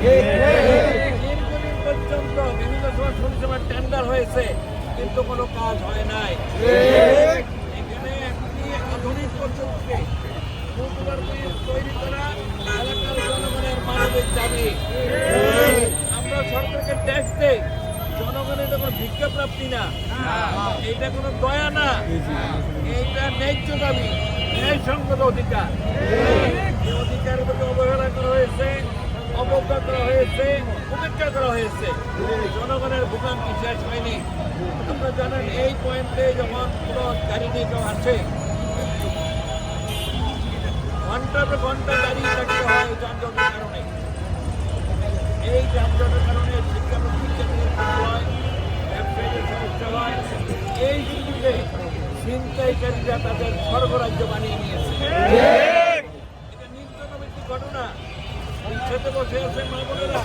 দীর্ঘদিন পর্যন্ত বিভিন্ন সময় টেন্ডার হয়েছে, কিন্তু কোনো কাজ হয় নাই। এখানে একটি আধুনিক পদ্ধতিতে ফুটওভার ব্রিজ তৈরি করা এলাকার জনগণের মানবিক দাবি। আমরা সরকারকে ট্যাক্স দেই, জনগণের কোনো ভিক্ষা প্রাপ্তি না, এইটা কোনো দয়া না, এইটা ন্যায্য দাবি, ন্যায়সঙ্গত অধিকার। এই অধিকারের প্রতি অবহেলা করা হয়েছে, অবজ্ঞা করা হয়েছে, উপেক্ষা করা হয়েছে। জনগণের ভোগান্তি শেষ হয়নি। আপনারা জানেন, এই পয়েন্টে যখন কোনো গাড়ি নিয়ে কেউ আসে, ঘন্টার পর ঘন্টা দাঁড়িয়ে থাকতে হয় যানজটের কারণে। এই যানজটের কারণে শিক্ষা প্রতিষ্ঠানের ক্ষতি হয়, ব্যবসায়ীদের সমস্যা হয়। এই সুযোগে ছিনতাইকারীরা তাদের স্বর্গরাজ্য বানিয়ে নিয়েছে। এটা নিত্যনৈমিত্তিক ঘটনা। রিকশাতে বসে আছে মা বোনেরা,